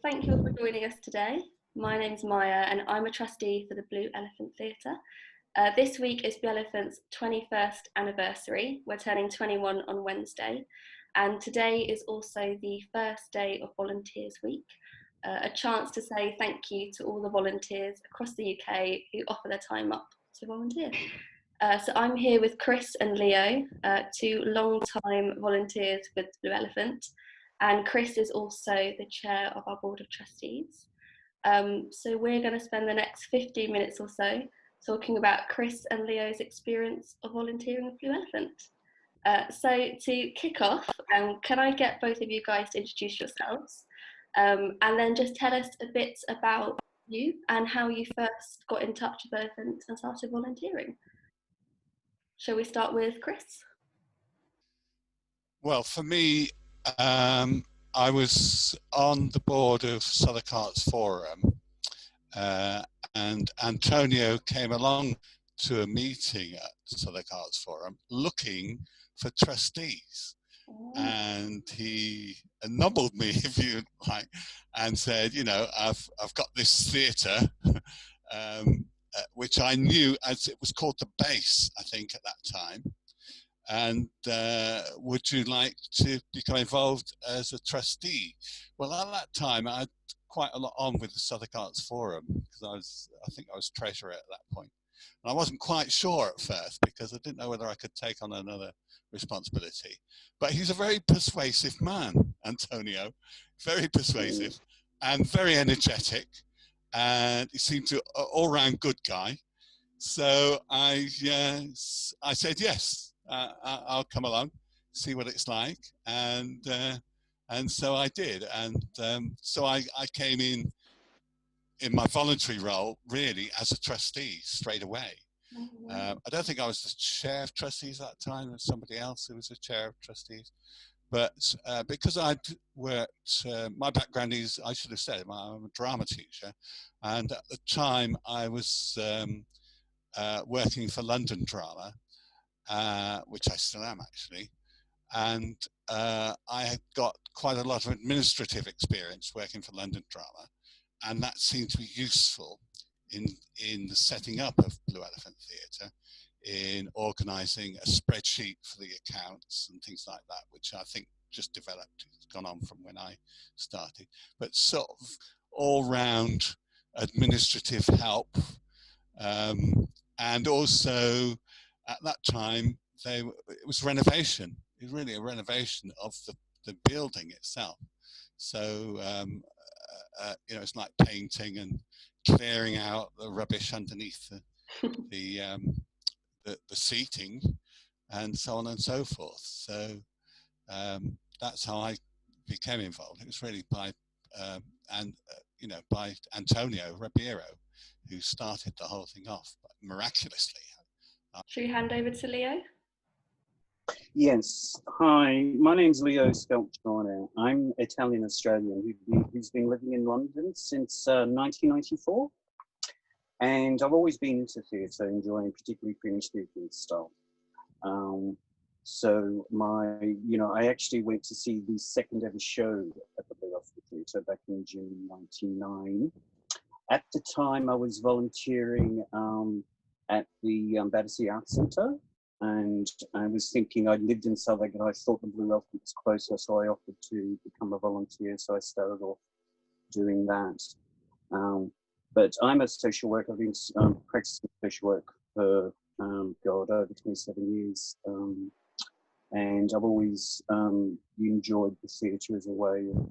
Thank you all for joining us today. My name's Maya and I'm a trustee for the Blue Elephant Theatre. This week is Blue Elephant's 21st anniversary. We're turning 21 on Wednesday, and today is also the first day of Volunteers Week, a chance to say thank you to all the volunteers across the UK who offer their time up to volunteer. So I'm here with Chris and Leo, two long-time volunteers with Blue Elephant, and Chris is also the chair of our Board of Trustees. So we're going to spend the next 15 minutes or so talking about Chris and Leo's experience of volunteering with Blue Elephant. So to kick off, can I get both of you guys to introduce yourselves, and then just tell us a bit about you and how you first got in touch with Blue Elephant and started volunteering. Shall we start with Chris? Well, for me, I was on the board of Southwark Arts Forum, and Antonio came along to a meeting at Southwark Arts Forum looking for trustees. And he nobbled me, if you like, and said, you know, I've got this theatre, which I knew as it was called the Base, I think, at that time. And would you like to become involved as a trustee? Well, at that time, I had quite a lot on with the Southwark Arts Forum, because I think I was treasurer at that point. And I wasn't quite sure at first, because I didn't know whether I could take on another responsibility. But he's a very persuasive man, Antonio, very persuasive and very energetic. And he seemed to all-round good guy. So I said yes. I'll come along, see what it's like, and so I did, and so I came in my voluntary role really as a trustee straight away. I don't think I was the chair of trustees at that time. There was somebody else who was the chair of trustees, but because I'd worked, my background is, I should have said, I'm a drama teacher, and at the time I was working for London Drama. Which I still am actually, and I had got quite a lot of administrative experience working for London Drama, and that seemed to be useful in the setting up of Blue Elephant Theatre, in organising a spreadsheet for the accounts and things like that, which I think just developed. It's gone on from when I started, but sort of all-round administrative help, and also at that time, it was renovation. It was really a renovation of the building itself. So, you know, it's like painting and clearing out the rubbish underneath the seating, and so on and so forth. So that's how I became involved. It was really by by Antonio Ribeiro, who started the whole thing off, but miraculously. Should we hand over to Leo? Yes. Hi, my name's Leo Sculpture. I'm Italian-Australian who's been living in London since 1994. And I've always been into theatre, enjoying particularly French theatre stuff. So I actually went to see the second ever show at the Blue Elephant Theatre back in June 1999. At the time, I was volunteering at the Battersea Arts Centre, and I was thinking, I lived in Southwark and I thought the Blue Elephant was closer, so I offered to become a volunteer, so I started off doing that. But I'm a social worker. I've been practicing social work for, over 27 years, and I've always enjoyed the theatre as a way of,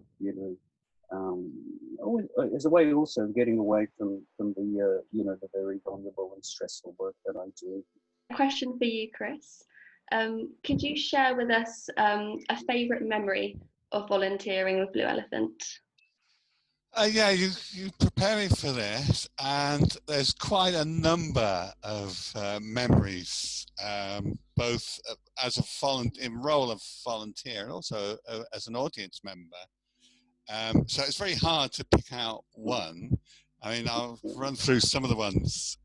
as a way also of getting away from the the very vulnerable and stressful work that I do. A question for you, Chris. Could you share with us a favourite memory of volunteering with Blue Elephant? Yeah, you prepare me for this, and there's quite a number of memories, both as in role of volunteer and also as an audience member. So it's very hard to pick out one. I mean, I'll run through some of the ones.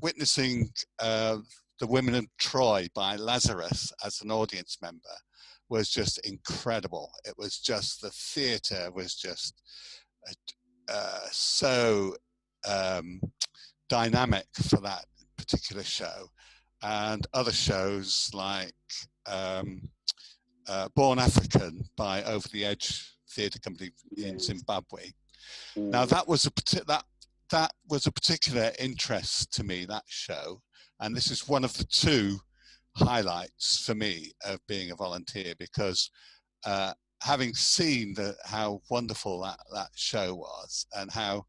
Witnessing The Women of Troy by Lazarus as an audience member was just incredible. It was just, the theatre was just so dynamic for that particular show. And other shows like Born African by Over the Edge Theatre Company in Zimbabwe. Now that was a particular interest to me, that show, and this is one of the two highlights for me of being a volunteer, because having seen how wonderful that show was, and how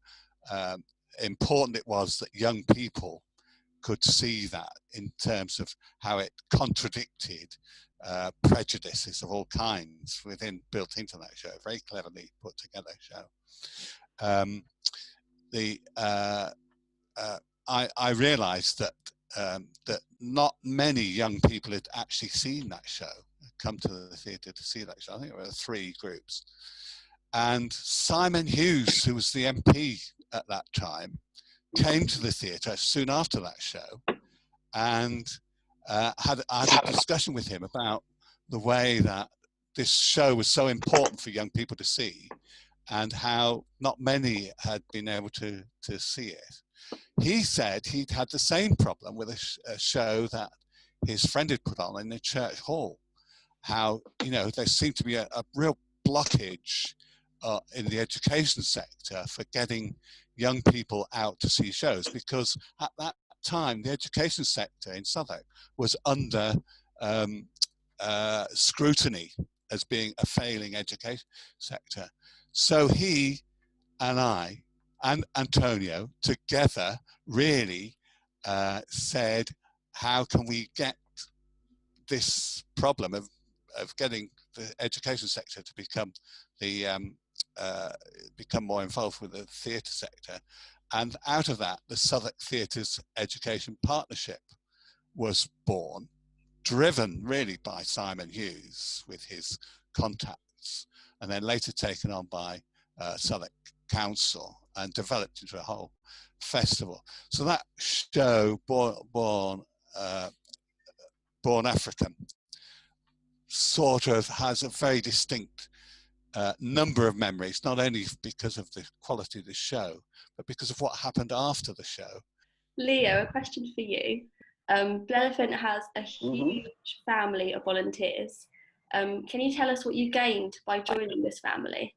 important it was that young people could see that, in terms of how it contradicted prejudices of all kinds built into that show. Very cleverly put together show. I realised that that not many young people had actually seen that show, come to the theatre to see that show. I think there were 3 groups. And Simon Hughes, who was the MP at that time, came to the theatre soon after that show, and I had a discussion with him about the way that this show was so important for young people to see, and how not many had been able to see it. He said he'd had the same problem with a show that his friend had put on in the church hall. How, there seemed to be a real blockage in the education sector for getting young people out to see shows, because at that time the education sector in Southwark was under scrutiny as being a failing education sector. So he and I and Antonio together really said, how can we get this problem of getting the education sector to become more involved with the theatre sector? And out of that, the Southwark Theatres Education Partnership was born, driven really by Simon Hughes with his contacts, and then later taken on by Southwark Council and developed into a whole festival. So that show, Born African, sort of has a very distinct number of memories, not only because of the quality of the show, but because of what happened after the show. Leo, a question for you. Blue Elephant has a huge family of volunteers. Can you tell us what you gained by joining this family?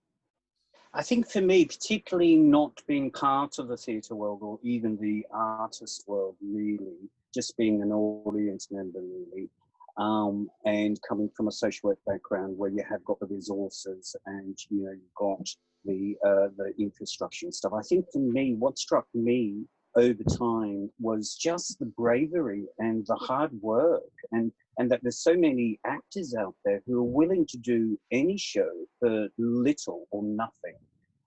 I think for me, particularly not being part of the theatre world or even the artist world, really, just being an audience member, really, and coming from a social work background where you have got the resources and you've got the infrastructure and stuff. I think for me, what struck me over time was just the bravery and the hard work, and that there's so many actors out there who are willing to do any show for little or nothing.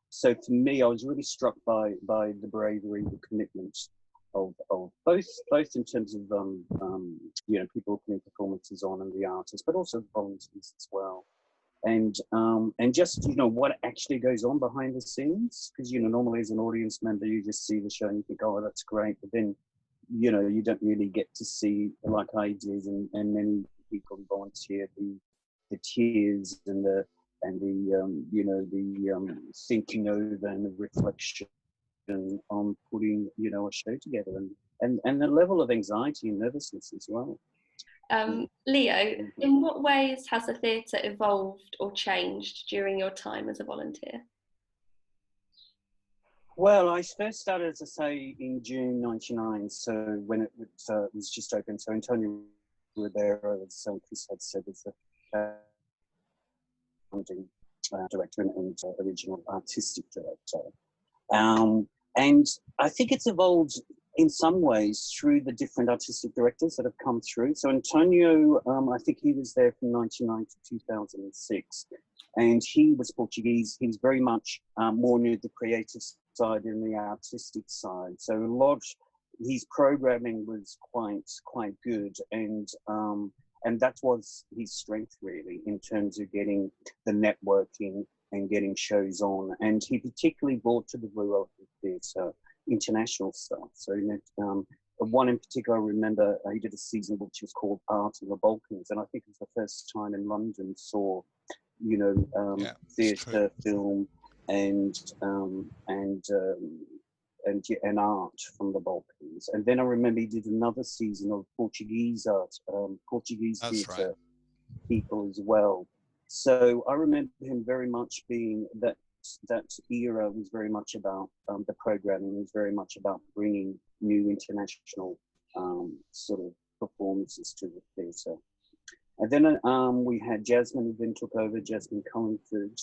So for me, I was really struck by the bravery, the commitment of both in terms of people putting performances on and the artists, but also the volunteers as well. And just what actually goes on behind the scenes, because normally as an audience member you just see the show and you think, oh, that's great, but then you don't really get to see, like I did, and many people volunteer, the tears and the thinking over and the reflection on putting a show together, and the level of anxiety and nervousness as well. Leo, in what ways has the theatre evolved or changed during your time as a volunteer? Well, I first started, as I say, in June '99, so when it was just open. So Antonio Rivera, as Chris had said, is the founding director and original artistic director. And I think it's evolved in some ways through the different artistic directors that have come through. So Antonio, I think he was there from 1999 to 2006, and he was Portuguese. He was very much more near the creative side than the artistic side. So a lot of his programming was quite good, and that was his strength really in terms of getting the networking and getting shows on. And he particularly brought to the Blue Elephant Theatre international stuff. So one in particular, I remember he did a season which was called Art in the Balkans, and I think it was the first time in London saw, Yeah, theatre, film, and um, and um, and art from the Balkans. And then I remember he did another season of Portuguese art, Portuguese that's right. theatre people as well. So I remember him very much being that era was very much about the programming, was very much about bringing new international sort of performances to the theatre. And then we had Jasmine, who then took over, Jasmine Collingford.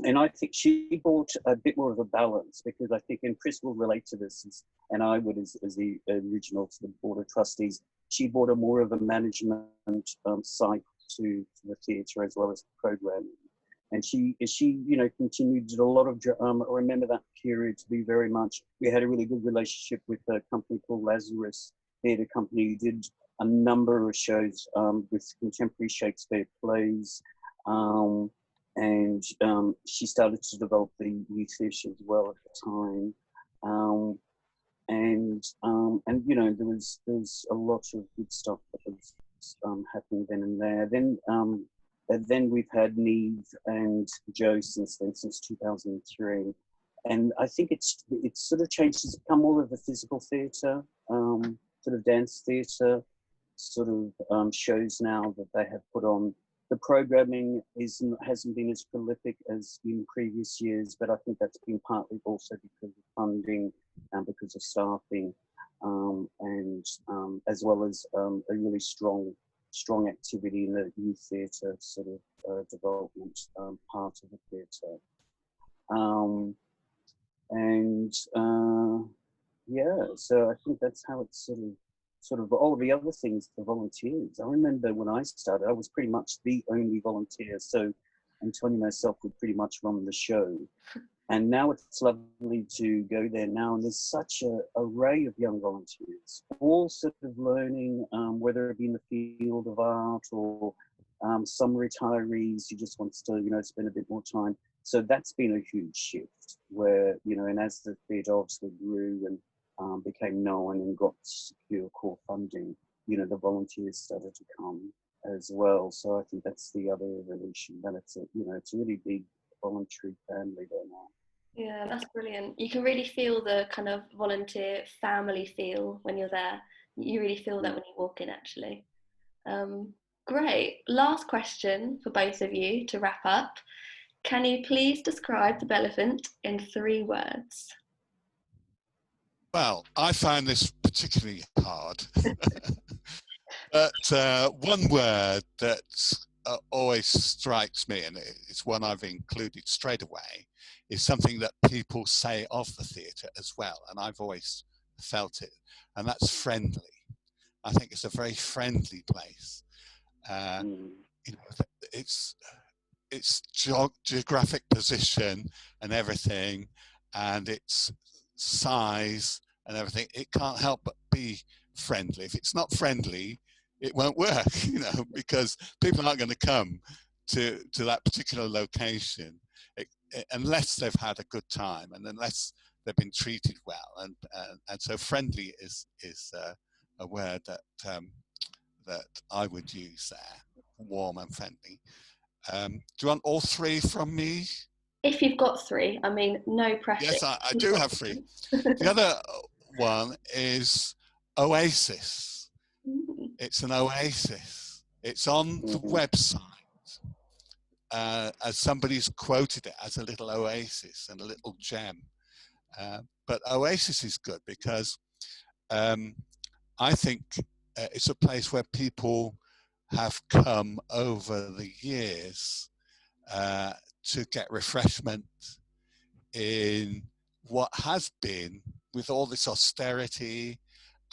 And I think she brought a bit more of a balance, because I think, and Chris will relate to this, and I would as the original sort of board of trustees, she brought a more of a management side to the theatre as well as the programming. And she continued, did a lot of, I remember that period to be very much, we had a really good relationship with a company called Lazarus Theatre Company, who did a number of shows with contemporary Shakespeare plays. And she started to develop the youth theatre as well at the time. There was a lot of good stuff that was happening then and there. Then we've had Neve and Joe since then, since 2003. And I think it's sort of changed. It's become more of a physical theatre, sort of dance theatre, sort of shows now that they have put on. The programming hasn't been as prolific as in previous years, but I think that's been partly also because of funding and because of staffing, as well as a really strong activity in the youth theatre sort of development part of the theatre. So I think that's how it's sort of all the other things, the volunteers. I remember when I started, I was pretty much the only volunteer. So Antonio and myself would pretty much run the show. And now it's lovely to go there now. And there's such an array of young volunteers, all sort of learning, whether it be in the field of art or some retirees who just wants to, spend a bit more time. So that's been a huge shift where, and as the theatre obviously grew and became known and got secure core funding, the volunteers started to come as well. So I think that's the other evolution, that it's a really big voluntary family there now. Yeah, that's brilliant. You can really feel the kind of volunteer family feel when you're there. You really feel that when you walk in, actually. Great. Last question for both of you to wrap up. Can you please describe the Bellefant in 3 words? Well, I find this particularly hard. But one word that always strikes me, and it's one I've included straight away, is something that people say of the theatre as well, and I've always felt it, and that's friendly. I think it's a very friendly place. Its geographic position and everything, and its size and everything, it can't help but be friendly. If it's not friendly, it won't work, because people aren't going to come to that particular location unless they've had a good time and unless they've been treated well. And so friendly is a word that I would use there, warm and friendly. Do you want all 3 from me? If you've got 3, I mean, no pressure. Yes, I do have 3. The other one is oasis. It's an oasis. It's on the website. As somebody's quoted it as a little oasis and a little gem. But oasis is good because I think it's a place where people have come over the years to get refreshment in what has been, with all this austerity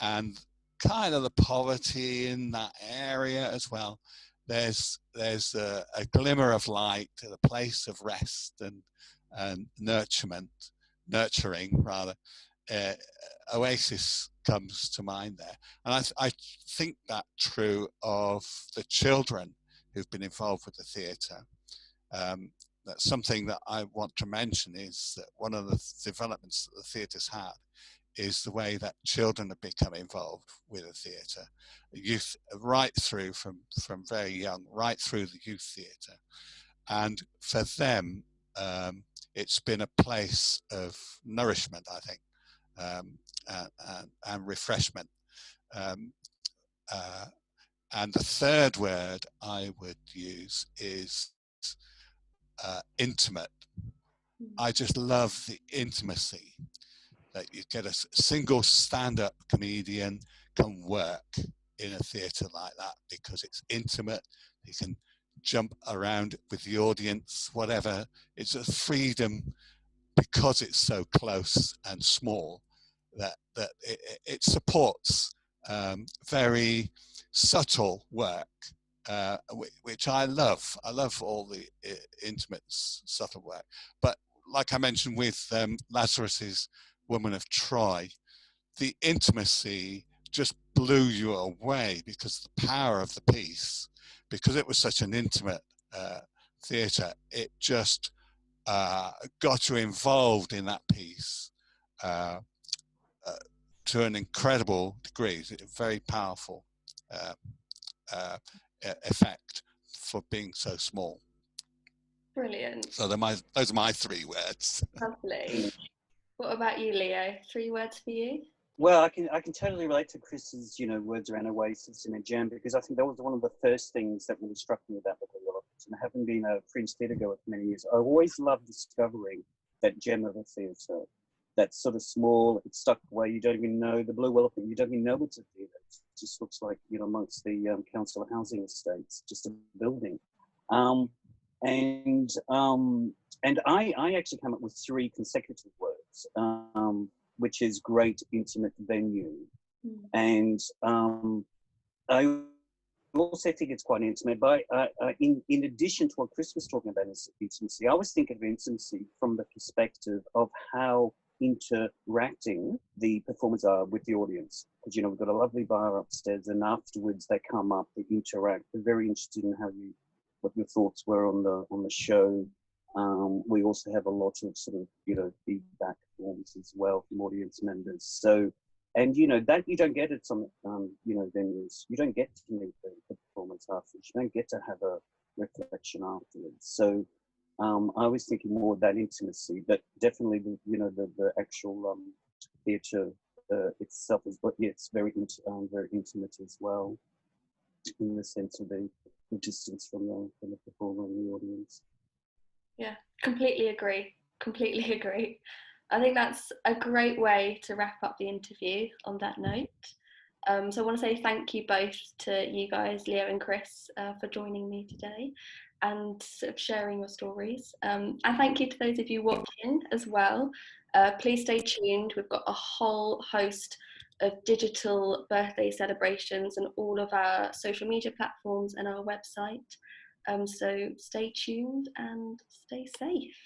and kind of the poverty in that area as well. There's a glimmer of light, a place of rest and nurturing rather. Oasis comes to mind there, and I think that true of the children who've been involved with the theatre. That's something that I want to mention, is that one of the developments that the theatre's had is the way that children have become involved with the theatre, youth right through from very young, right through the youth theatre. And for them, it's been a place of nourishment, I think, and refreshment. Um, uh, and the third word I would use is intimate. I just love the intimacy that you get. A single stand-up comedian can work in a theatre like that because it's intimate. You can jump around with the audience, whatever. It's a freedom because it's so close and small that it supports very subtle work, which I love. I love all the intimate, subtle work. But like I mentioned with Lazarus's Woman of Troy, the intimacy just blew you away because the power of the piece, because it was such an intimate theatre, it just got you involved in that piece uh, uh, to an incredible degree. It's a very powerful uh, uh, effect for being so small. Brilliant. So those are my three words. Lovely. What about you, Leo? 3 words for you? Well, I can totally relate to Chris's, words around Oasis in a Jam, because I think that was one of the first things that really struck me about the Blue Elephants. And having been a Fringe theatre goer for many years, I always loved discovering that gem of a theatre. That's sort of small, it's stuck away, you don't even know the Blue Elephant, you don't even know it's a theatre. It just looks like, amongst the council housing estates, just a building. And I actually came up with 3 consecutive words. Which is great intimate venue. And I also think it's quite intimate, but in addition to what Chris was talking about is intimacy, I was thinking of intimacy from the perspective of how interacting the performers are with the audience. Because, we've got a lovely bar upstairs, and afterwards they come up, they interact, they're very interested in what your thoughts were on the show. We also have a lot of sort of, feedback forms as well from audience members. So, and that you don't get at some, venues. You don't get to meet the performance afterwards. You don't get to have a reflection afterwards. So, I was thinking more of that intimacy, but definitely the actual theatre itself is, but yeah, it's very intimate as well, in the sense of the distance from the performer and the audience. Yeah, completely agree. Completely agree. I think that's a great way to wrap up the interview on that note. So I want to say thank you both to you guys, Leo and Chris, for joining me today and sort of sharing your stories. And thank you to those of you watching as well. Please stay tuned. We've got a whole host of digital birthday celebrations on all of our social media platforms and our website. So stay tuned and stay safe.